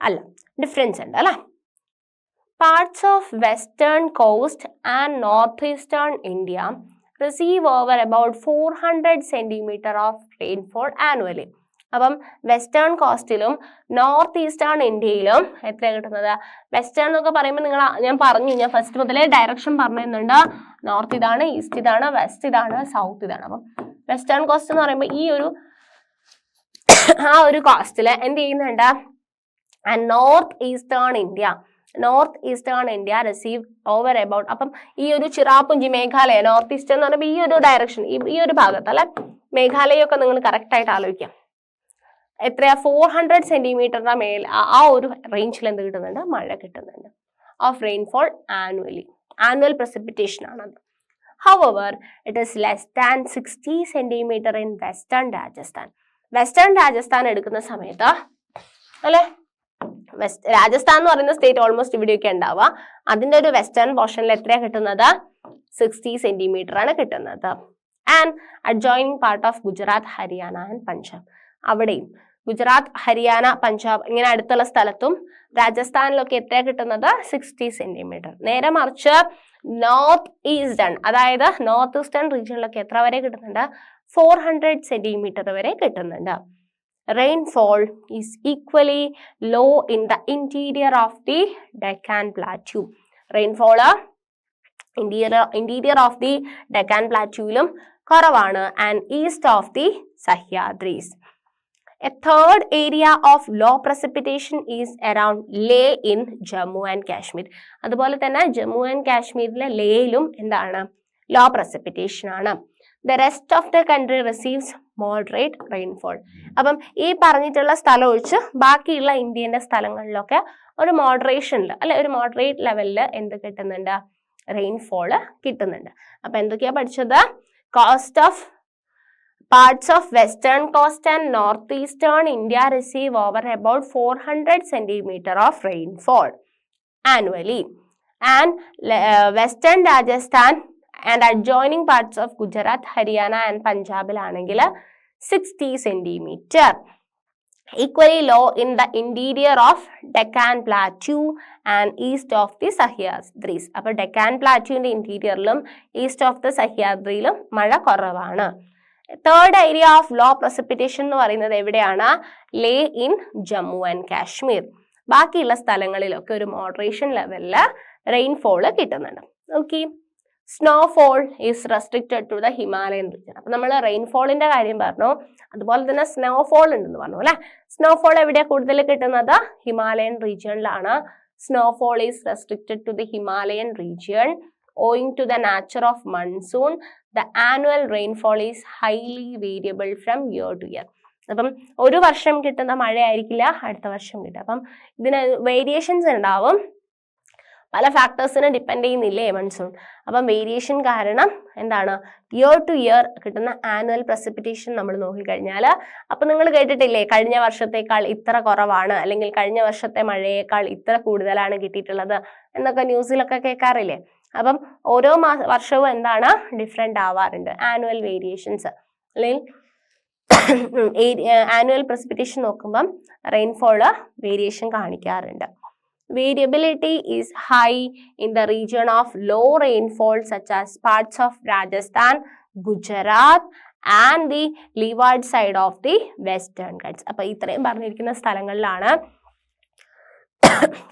അല്ല, ഡിഫറൻസ് ഉണ്ട് അല്ലെ. Parts of western coast and north eastern India receive over about 400 centimeter of rainfall annually. അപ്പം വെസ്റ്റേൺ കോസ്റ്റിലും നോർത്ത് ഈസ്റ്റേൺ ഇന്ത്യയിലും എത്ര കിട്ടുന്നത്? വെസ്റ്റേൺ എന്നൊക്കെ പറയുമ്പോൾ ഞാൻ ഫസ്റ്റ് മുതലേ ഡയറക്ഷൻ പറഞ്ഞിരുന്നുണ്ട്. നോർത്ത് ഇതാണ്, ഈസ്റ്റ് ഇതാണ്, വെസ്റ്റ് ഇതാണ്, സൗത്ത് ഇതാണ്. അപ്പം വെസ്റ്റേൺ കോസ്റ്റ് എന്ന് പറയുമ്പോൾ ആ ഒരു കോസ്റ്റില് എന്ത് ചെയ്യുന്നുണ്ട്? And north eastern India receive over about. അപ്പം ഈ ഒരു ചിറാപുഞ്ചി, മേഘാലയ, നോർത്ത് ഈസ്റ്റ് എന്ന് പറയുമ്പോൾ ഈ ഒരു ഡയറക്ഷൻ, ഈ ഒരു ഭാഗത്ത് അല്ലെ. മേഘാലയൊക്കെ നിങ്ങൾ കറക്റ്റ് ആയിട്ട് ആലോചിക്കാം. എത്രയാ? 400 സെന്റിമീറ്ററിന്റെ മേൽ ആ ഒരു റേഞ്ചിൽ എന്ത് കിട്ടുന്നുണ്ട്? മഴ കിട്ടുന്നുണ്ട്. ഓഫ് റെയിൻഫോൾ ആനുവൽ precipitation ആണത്. However, it is less than 60 centimeter in western Rajasthan. Western Rajasthan എടുക്കുന്ന സമയത്ത് അല്ലെ, രാജസ്ഥാൻ എന്ന് പറയുന്ന സ്റ്റേറ്റ് ഓൾമോസ്റ്റ് ഇവിടെയൊക്കെ ഉണ്ടാവുക. അതിന്റെ ഒരു വെസ്റ്റേൺ പോർഷനിൽ എത്രയാ കിട്ടുന്നത്? 60 സെന്റിമീറ്റർ ആണ് കിട്ടുന്നത്. And adjoining part of Gujarat, Haryana and Punjab, അവിടെയും ഗുജറാത്ത്, ഹരിയാന, പഞ്ചാബ് ഇങ്ങനെ അടുത്തുള്ള സ്ഥലത്തും രാജസ്ഥാനിലൊക്കെ എത്രയാ കിട്ടുന്നത്? 60 സെന്റിമീറ്റർ. നേരെ മറിച്ച് നോർത്ത് ഈസ്റ്റേൺ, അതായത് നോർത്ത് ഈസ്റ്റേൺ റീജിയനിലൊക്കെ എത്ര വരെ കിട്ടുന്നുണ്ട്? 400 സെന്റിമീറ്റർ വരെ കിട്ടുന്നുണ്ട്. Rainfall is equally low in the interior of the Deccan Plateau. Rainfall interior of the Deccan Plateauയിലും കുറവാണ്. And east of the Sahyadris. A third area of low precipitation is around Leh in Jammu and Kashmir. അതുപോലെ തന്നെ Jammu and കാശ്മീരിലെ ലേയിലും എന്താണ്? Law precipitation ആണ്. The rest of the country receives moderate rainfall. അപ്പം ഈ പറഞ്ഞിട്ടുള്ള സ്ഥലം ഒഴിച്ച് ബാക്കിയുള്ള ഇന്ത്യന്റെ സ്ഥലങ്ങളിലൊക്കെ ഒരു മോഡറേഷനിൽ അല്ലെ, ഒരു മോഡറേറ്റ് ലെവലിൽ എന്ത് കിട്ടുന്നുണ്ട്? റെയിൻഫോള് കിട്ടുന്നുണ്ട്. അപ്പൊ എന്തൊക്കെയാ പഠിച്ചത്? Parts of western coast and northeastern India receive over about 400 centimeter of rainfall annually. And western Rajasthan and adjoining parts of Gujarat, Haryana and Punjabiലാണെങ്കിൽ 60 centimeter. Equally low in the interior of Deccan Plateau and east of the Sahyadris. അപ്പോൾ Deccan Plateauവിന്റെ ഇന്റീരിയറിലും east of the സഹ്യാദ്രിയിലും മഴ കുറവാണ്. Third area of low precipitation എന്ന് പറയുന്നത് എവിടെയാണ്? Leh in Jammu and Kashmir. ബാക്കിയുള്ള സ്ഥലങ്ങളിലൊക്കെ ഒരു മോഡറേഷൻ ലെവലില് റെയിൻഫോള് കിട്ടുന്നുണ്ട്. Okay, snowfall is restricted to the Himalayan region. അപ്പൊ നമ്മൾ റെയിൻഫോളിന്റെ കാര്യം പറഞ്ഞു, അതുപോലെ തന്നെ സ്നോഫോൾ ഉണ്ടെന്ന് പറഞ്ഞു അല്ലെ. സ്നോഫോൾ എവിടെയാ കൂടുതൽ കിട്ടുന്നത്? ഹിമാലയൻ റീജിയനിലാണ്. Snowfall is restricted to the Himalayan region. owing to the nature of monsoon, the annual rainfall is highly variable from year to year. അപ്പം ഒരു വർഷം കിട്ടുന്ന മഴയായിരിക്കില്ല അടുത്ത വർഷം കിട്ടുക. അപ്പം ഇതിന് വേരിയേഷൻസ് ഉണ്ടാവും, പല ഫാക്ടേഴ്സിനെ ഡിപ്പെൻഡ് ചെയ്യുന്നില്ലേ മൺസൂൺ. അപ്പം വേരിയേഷൻ കാരണം എന്താണ്, ഇയർ ടു ഇയർ കിട്ടുന്ന ആനുവൽ പ്രസിപ്പിറ്റേഷൻ നമ്മൾ നോക്കിക്കഴിഞ്ഞാൽ, അപ്പം നിങ്ങൾ കേട്ടിട്ടില്ലേ കഴിഞ്ഞ വർഷത്തേക്കാൾ ഇത്ര കുറവാണ്, അല്ലെങ്കിൽ കഴിഞ്ഞ വർഷത്തെ മഴയേക്കാൾ ഇത്ര കൂടുതലാണ് കിട്ടിയിട്ടുള്ളത് എന്നൊക്കെ ന്യൂസിലൊക്കെ കേൾക്കാറില്ലേ. അപ്പം ഓരോ വർഷവും എന്താണ് ഡിഫറെൻ്റ് ആവാറുണ്ട്, ആനുവൽ വേരിയേഷൻസ്. അല്ലെങ്കിൽ ആനുവൽ പ്രസിപ്പിറ്റേഷൻ നോക്കുമ്പം റെയിൻഫോള് വേരിയേഷൻ കാണിക്കാറുണ്ട്. Variability is high in the region of low rainfall such as parts of Rajasthan, Gujarat and the leeward side of the Western Ghats. അപ്പോൾ ഇത്രയും പറഞ്ഞിരിക്കുന്ന സ്ഥലങ്ങളിലാണ്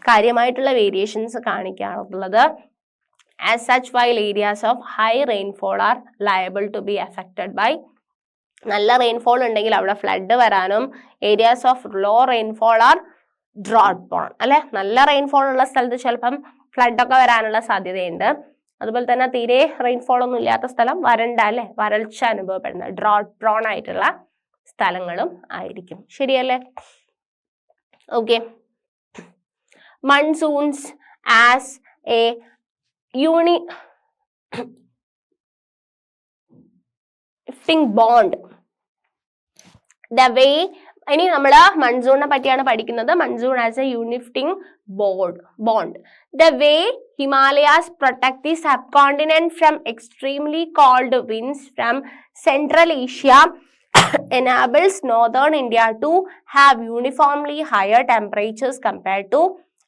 കാര്യമായിട്ടുള്ള variations കാണിക്കാറുള്ളത്. As such, while areas of high rainfall are liable to be affected by, നല്ല rainfall ഉണ്ടെങ്കിൽ അവിടെ flood വരാനും, areas of low rainfall are drought prone, അല്ലെ, നല്ല റെയിൻഫോൾ ഉള്ള സ്ഥലത്ത് ചിലപ്പം ഫ്ലഡ് ഒക്കെ വരാനുള്ള സാധ്യതയുണ്ട്. അതുപോലെ തന്നെ തീരെ റെയിൻഫോൾ ഒന്നും ഇല്ലാത്ത സ്ഥലം വരണ്ട, അല്ലെ, വരൾച്ച അനുഭവപ്പെടുന്ന ഡ്രോട്ട് പ്രോൺ ആയിട്ടുള്ള സ്ഥലങ്ങളും ആയിരിക്കും. ശരിയല്ലേ? Okay. Monsoons as a unifying bond, the way, ഇനി നമ്മൾ മൺസൂണിനെ പറ്റിയാണ് പഠിക്കുന്നത്. Monsoon as a unifying bond, the way Himalayas protect the sub continent from extremely cold winds from Central Asia enables northern India to have uniformly higher temperatures compared to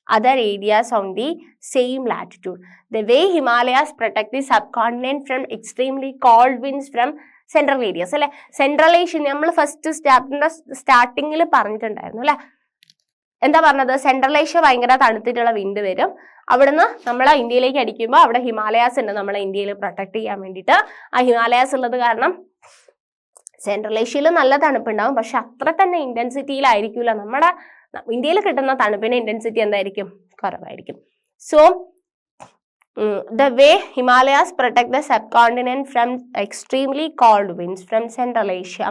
other areas on the same latitude. The way Himalayas protect the subcontinent from extremely cold winds from central areas, അല്ലെ. Central Asia നമ്മൾ first സ്റ്റാർട്ടിങ്ങിൽ പറഞ്ഞിട്ടുണ്ടായിരുന്നു, അല്ലെ. എന്താ പറഞ്ഞത്? Central Asia ഭയങ്കര തണുത്തിട്ടുള്ള wind വരും, അവിടുന്ന് നമ്മളെ ഇന്ത്യയിലേക്ക് അടിക്കുമ്പോൾ അവിടെ ഹിമാലയാസ് ഉണ്ട് നമ്മളെ ഇന്ത്യയിൽ പ്രൊട്ടക്ട് ചെയ്യാൻ വേണ്ടിയിട്ട്. ആ ഹിമാലയാസ് ഉള്ളത് കാരണം സെൻട്രൽ ഏഷ്യയിൽ നല്ല തണുപ്പുണ്ടാവും, പക്ഷെ അത്ര തന്നെ ഇന്റൻസിറ്റിയിലായിരിക്കില്ല. നമ്മുടെ ഇന്ത്യയിൽ കിട്ടുന്ന തണുപ്പിന്റെ ഇന്റൻസിറ്റി എന്തായിരിക്കും? കുറവായിരിക്കും. So the way Himalayas protect the subcontinent from extremely cold winds from Central Asia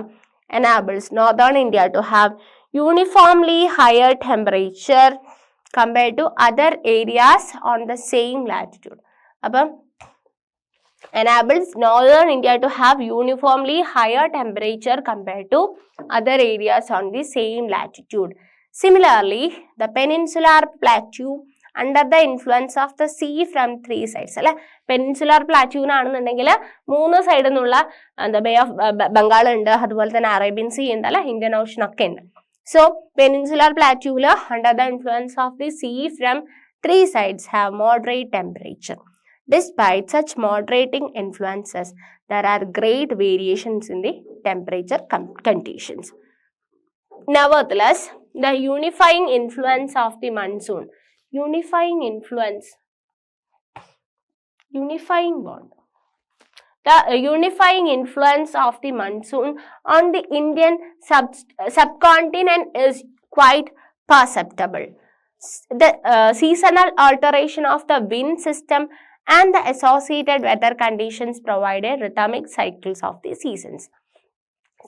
enables northern India to have uniformly higher temperature compared to other areas on the same latitude. അപ്പം enables northern India to have uniformly higher temperature compared to other areas on the same latitude. Similarly, the peninsular plateau under the influence of the sea from 3 sides, അല്ലെ. Peninsular പ്ലാറ്റ്യൂനാണെന്നുണ്ടെങ്കിൽ 3 സൈഡിൽ നിന്നുള്ള bay of Bengal ഉണ്ട്, അതുപോലെ തന്നെ Arabian sea ഉണ്ട്, അല്ലെ, Indian ocean ഒക്കെ ഉണ്ട്. സോ പെനിൻസുലാർ പ്ലാറ്റ്യൂല് under the influence of the sea from 3 sides have moderate temperature. Despite such moderating influences, there are great variations in the temperature conditions. Nevertheless, the unifying influence of the monsoon, unifying bond, the unifying influence of the monsoon on the Indian subcontinent is quite perceptible. The seasonal alteration of the wind system and the associated weather conditions provided rhythmic cycles of the seasons.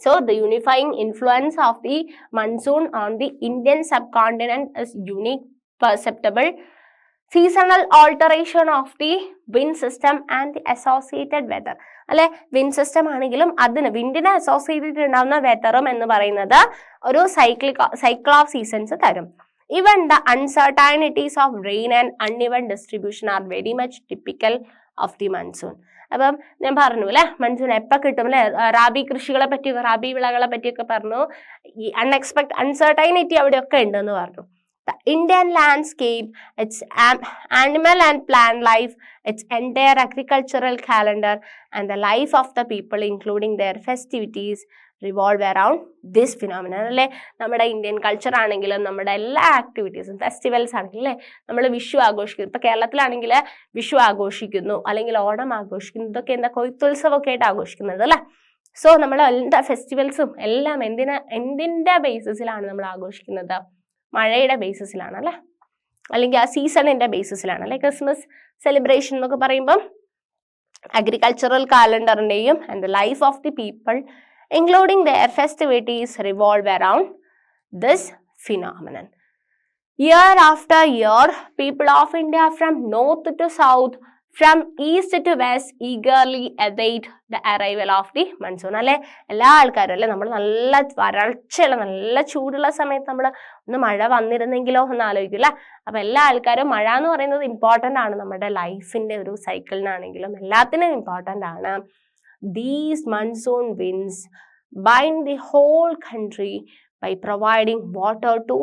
So the unifying influence of the monsoon on the Indian subcontinent is unique, perceptible. Seasonal alteration of the wind system and the associated weather, അല്ലെ. Wind system ആണെങ്കിലും അതിന് വിൻഡിനെ associate ചെയ്തിട്ടുണ്ടാവുന്ന വെതറും എന്ന് പറയുന്നത് ഒരു cycle of seasons തരും. Even the uncertainties of rain and uneven distribution are very much typical of the monsoon. അപ്പം ഞാൻ പറഞ്ഞു, അല്ലെ, മൺസൂൺ എപ്പോൾ കിട്ടും, അല്ലെ. റാബി കൃഷികളെ പറ്റിയൊക്കെ, റാബി വിളകളെ പറ്റിയൊക്കെ പറഞ്ഞു. ഈ അൺസർട്ടൈനിറ്റി അവിടെയൊക്കെ ഉണ്ടെന്ന് പറഞ്ഞു. The Indian landscape, its animal and plant life, its entire agricultural calendar and the life of the people including their festivities revolve around this phenomenon, അല്ലെ. നമ്മുടെ ഇന്ത്യൻ കൾച്ചർ ആണെങ്കിലും നമ്മുടെ എല്ലാ ആക്ടിവിറ്റീസും ഫെസ്റ്റിവൽസ് ആണെങ്കിലും, അല്ലെ, നമ്മൾ വിഷു ആഘോഷിക്കുന്നു. ഇപ്പൊ കേരളത്തിലാണെങ്കിൽ വിഷു ആഘോഷിക്കുന്നു, അല്ലെങ്കിൽ ഓണം ആഘോഷിക്കുന്നു. ഇതൊക്കെ എന്താ കൊയ്ത്തുത്സവമൊക്കെ ആയിട്ട് ആഘോഷിക്കുന്നത്, അല്ലെ. സോ നമ്മൾ എല്ലാ ഫെസ്റ്റിവൽസും എല്ലാം എന്തിന്റെ ബേസിസിലാണ് നമ്മൾ ആഘോഷിക്കുന്നത്? മഴയുടെ ബേസിസിലാണ്, അല്ലെ, അല്ലെങ്കിൽ ആ സീസണിന്റെ ബേസിസിലാണ്, അല്ലെ. ക്രിസ്മസ് സെലിബ്രേഷൻ എന്നൊക്കെ പറയുമ്പം agricultural calendar and the life of the people, including their festivities, revolve around this phenomenon. Year after year, people of India from north to south, from east to west, eagerly await the arrival of the monsoon. അല്ലെ, എല്ലാ ആൾക്കാരും അല്ലെ, നമ്മൾ നല്ല വരൾച്ചയുള്ള നല്ല ചൂടുള്ള സമയത്ത് നമ്മൾ ഒന്ന് മഴ വന്നിരുന്നെങ്കിലോ എന്ന് ആലോചിക്കില്ല. അപ്പൊ എല്ലാ ആൾക്കാരും മഴ എന്ന് പറയുന്നത് ഇമ്പോർട്ടൻ്റ് ആണ്, നമ്മുടെ ലൈഫിന്റെ ഒരു സൈക്കിളിനാണെങ്കിലും എല്ലാത്തിനും ഇമ്പോർട്ടൻ്റ് ആണ്. These monsoon winds bind the whole country by providing water to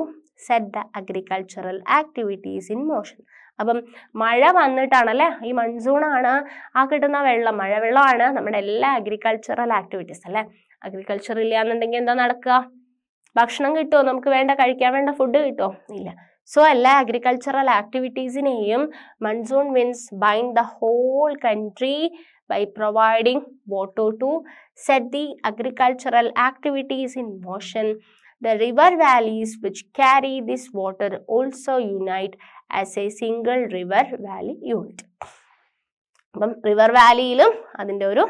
set the agricultural activities in motion. അപ്പം മഴ വന്നിട്ടാണല്ലേ, ഈ മൺസൂണാണ് ആ കിട്ടുന്ന വെള്ളം, മഴവെള്ളമാണ് നമ്മുടെ എല്ലാ അഗ്രികൾച്ചറൽ ആക്ടിവിറ്റീസ് അല്ലേ. അഗ്രികൾച്ചർ ഇല്ല എന്നുണ്ടെങ്കിൽ എന്താ നടക്കുക? ഭക്ഷണം കിട്ടുമോ? നമുക്ക് വേണ്ട കഴിക്കാൻ വേണ്ട ഫുഡ് കിട്ടുമോ? ഇല്ല. സോ എല്ലാ അഗ്രികൾച്ചറൽ ആക്ടിവിറ്റീസിനെയും monsoon winds bind the whole country by providing water to set the agricultural activities in motion. The river valleys which carry this water also unite as a single river valley unit. അപ്പം river വാലിയിലും അതിൻ്റെ ഒരു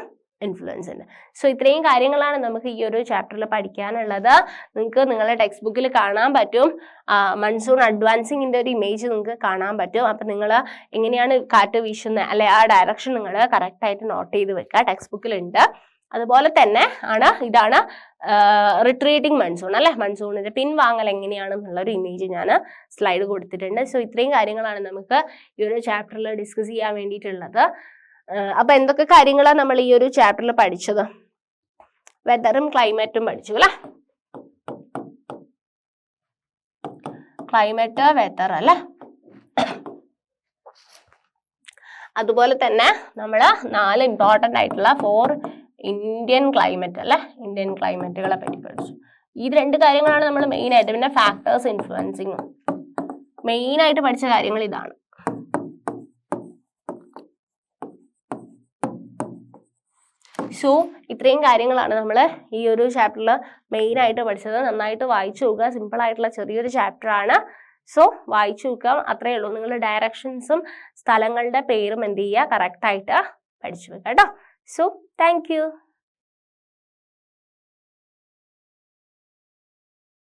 influence ഉണ്ട്. So ഇത്രയും കാര്യങ്ങളാണ് നമുക്ക് ഈ ഒരു ചാപ്റ്ററിൽ പഠിക്കാനുള്ളത്. നിങ്ങൾക്ക് നിങ്ങളുടെ ടെക്സ്റ്റ് ബുക്കിൽ കാണാൻ പറ്റും, മൺസൂൺ അഡ്വാൻസിങ്ങിൻ്റെ ഒരു ഇമേജ് നിങ്ങൾക്ക് കാണാൻ പറ്റും. അപ്പം നിങ്ങൾ എങ്ങനെയാണ് കാറ്റ് വീശുന്നത് അല്ലെ, ആ ഡയറക്ഷൻ നിങ്ങൾ കറക്റ്റായിട്ട് നോട്ട് ചെയ്ത് വെക്കുക, ടെക്സ്റ്റ് ബുക്കിലുണ്ട്. അതുപോലെ തന്നെ ഇതാണ് റിട്രീറ്റിംഗ് മൺസൂൺ അല്ലെ, മൺസൂണിന്റെ പിൻവാങ്ങൽ എങ്ങനെയാണെന്നുള്ളൊരു ഇമേജ് ഞാൻ സ്ലൈഡ് കൊടുത്തിട്ടുണ്ട്. സോ ഇത്രയും കാര്യങ്ങളാണ് നമുക്ക് ഈ ഒരു ചാപ്റ്ററിൽ ഡിസ്കസ് ചെയ്യാൻ വേണ്ടിയിട്ടുള്ളത്. അപ്പൊ എന്തൊക്കെ കാര്യങ്ങളാണ് നമ്മൾ ഈ ഒരു ചാപ്റ്ററിൽ പഠിച്ചത്? വെതറും ക്ലൈമറ്റും പഠിച്ചു അല്ലെ, ക്ലൈമറ്റ് വെതർ അല്ലെ. അതുപോലെ തന്നെ നമ്മൾ 4 ഇമ്പോർട്ടൻ്റ് ആയിട്ടുള്ള 4 ഇന്ത്യൻ ക്ലൈമറ്റ് അല്ലെ, ഇന്ത്യൻ ക്ലൈമറ്റുകളെ പറ്റി പഠിച്ചു. ഈ 2 കാര്യങ്ങളാണ് നമ്മൾ മെയിൻ ആയിട്ട്. പിന്നെ ഫാക്ടേഴ്സ് ഇൻഫ്ലുവൻസിങ്, മെയിൻ ആയിട്ട് പഠിച്ച കാര്യങ്ങൾ ഇതാണ്. സോ ഇത്രയും കാര്യങ്ങളാണ് നമ്മൾ ഈ ഒരു ചാപ്റ്ററിൽ മെയിൻ ആയിട്ട് പഠിച്ചത്. നന്നായിട്ട് വായിച്ചു നോക്കുക, സിമ്പിൾ ആയിട്ടുള്ള ചെറിയൊരു ചാപ്റ്റർ ആണ്. സോ വായിച്ചു നോക്കാം, അത്രയേ ഉള്ളൂ. നിങ്ങൾ ഡയറക്ഷൻസും സ്ഥലങ്ങളുടെ പേരും എന്ത് ചെയ്യുക, കറക്റ്റായിട്ട് പഠിച്ചു വെക്കാം കേട്ടോ. So thank you.